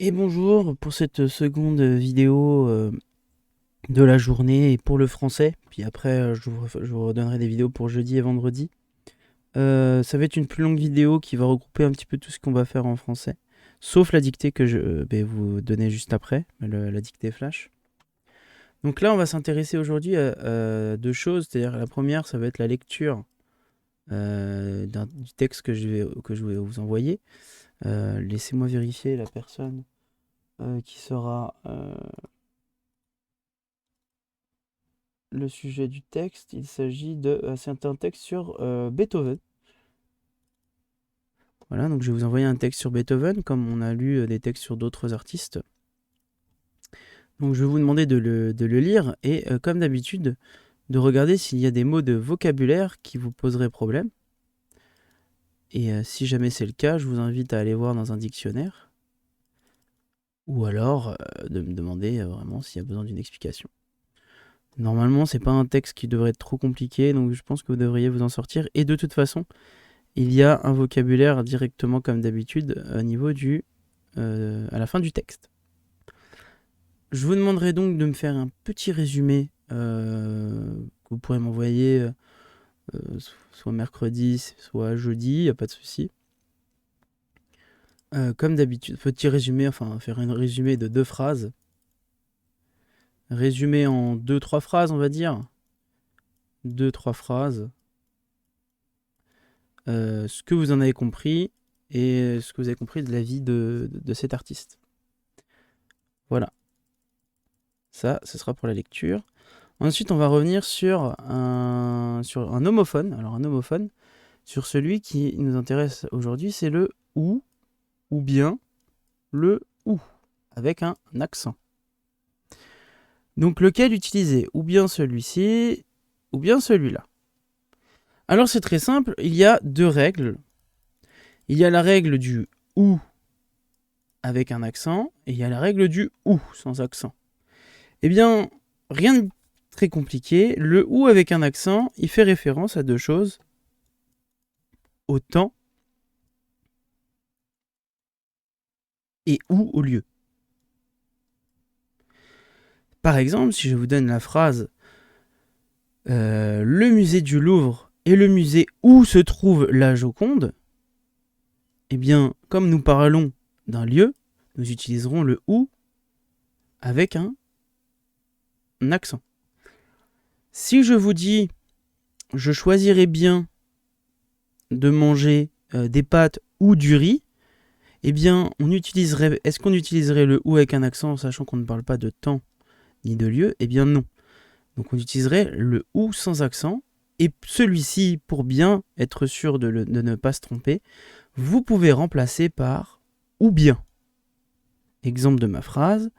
Et bonjour pour cette seconde vidéo de la journée et pour le français. Puis après, je vous redonnerai des vidéos pour jeudi et vendredi. Ça va être une plus longue vidéo qui va regrouper un petit peu tout ce qu'on va faire en français. Sauf la dictée que je vais vous donner juste après, la dictée flash. Donc là, on va s'intéresser aujourd'hui à deux choses. C'est-à-dire la première, ça va être la lecture du texte que je vais vous envoyer. Laissez-moi vérifier la personne qui sera le sujet du texte. Il s'agit c'est un texte sur Beethoven. Voilà, donc je vais vous envoyer un texte sur Beethoven, comme on a lu des textes sur d'autres artistes. Donc je vais vous demander de le lire et, comme d'habitude, de regarder s'il y a des mots de vocabulaire qui vous poseraient problème. Et si jamais c'est le cas, je vous invite à aller voir dans un dictionnaire. Ou alors de me demander vraiment s'il y a besoin d'une explication. Normalement, c'est pas un texte qui devrait être trop compliqué, donc je pense que vous devriez vous en sortir. Et de toute façon, il y a un vocabulaire directement comme d'habitude au niveau à la fin du texte. Je vous demanderai donc de me faire un petit résumé que vous pourrez m'envoyer soit mercredi, soit jeudi, il n'y a pas de souci. Comme d'habitude, petit résumé, enfin faire un résumé de 2 phrases. Résumé en 2-3 phrases, on va dire. 2-3 phrases. Ce que vous en avez compris et ce que vous avez compris de la vie de cet artiste. Voilà. Ça, ce sera pour la lecture. Ensuite, on va revenir sur un homophone. Alors, un homophone, sur celui qui nous intéresse aujourd'hui, c'est le ou bien le ou, avec un accent. Donc, lequel utiliser? Ou bien celui-ci, ou bien celui-là. Alors, c'est très simple, il y a 2 règles. Il y a la règle du ou avec un accent, et il y a la règle du ou sans accent. Eh bien, rien de très compliqué. Le ou avec un accent, il fait référence à 2 choses. Au temps et où au lieu. Par exemple, si je vous donne la phrase le musée du Louvre est le musée où se trouve la Joconde, eh bien, comme nous parlons d'un lieu, nous utiliserons le où avec un accent. Si je vous dis je choisirais bien de manger des pâtes ou du riz, eh bien, est-ce qu'on utiliserait le ou avec un accent, sachant qu'on ne parle pas de temps ni de lieu? Eh bien non. Donc on utiliserait le ou sans accent. Et celui-ci, pour bien être sûr de ne pas se tromper, vous pouvez remplacer par ou bien. Exemple de ma phrase.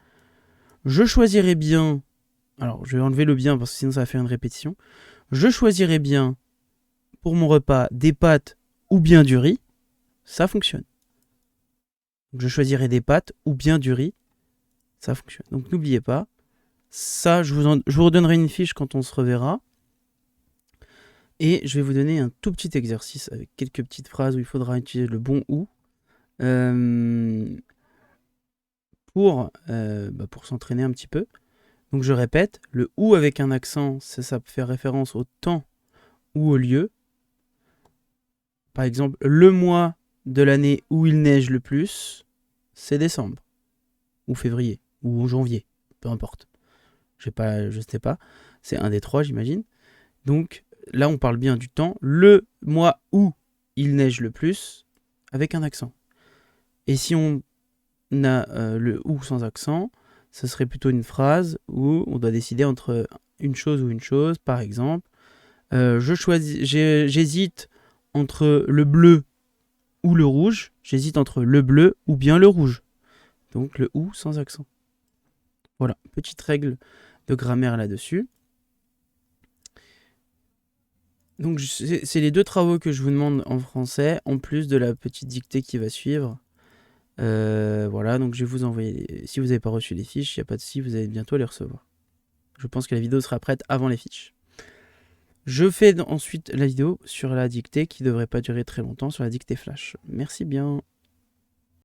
Je choisirais bien... Alors, je vais enlever le bien parce que sinon ça va faire une répétition. Je choisirais bien pour mon repas des pâtes ou bien du riz. Ça fonctionne. Donc, je choisirais des pâtes ou bien du riz. Ça fonctionne. Donc n'oubliez pas. Ça, je vous redonnerai une fiche quand on se reverra. Et je vais vous donner un tout petit exercice avec quelques petites phrases où il faudra utiliser le bon ou pour s'entraîner un petit peu. Donc je répète, le ou avec un accent, ça fait référence au temps ou au lieu. Par exemple, le mois de l'année où il neige le plus, c'est décembre, ou février, ou janvier, peu importe. Je sais pas, c'est un des 3 j'imagine. Donc là on parle bien du temps, le mois où il neige le plus, avec un accent. Et si on a le ou sans accent, ce serait plutôt une phrase où on doit décider entre une chose ou une chose. Par exemple, j'hésite entre le bleu ou le rouge. J'hésite entre le bleu ou bien le rouge. Donc le ou sans accent. Voilà, petite règle de grammaire là-dessus. Donc c'est les 2 travaux que je vous demande en français, en plus de la petite dictée qui va suivre. Voilà, donc je vais vous envoyer... Si vous n'avez pas reçu les fiches, il n'y a pas de souci, vous allez bientôt les recevoir. Je pense que la vidéo sera prête avant les fiches. Je fais ensuite la vidéo sur la dictée qui ne devrait pas durer très longtemps, sur la dictée flash. Merci bien.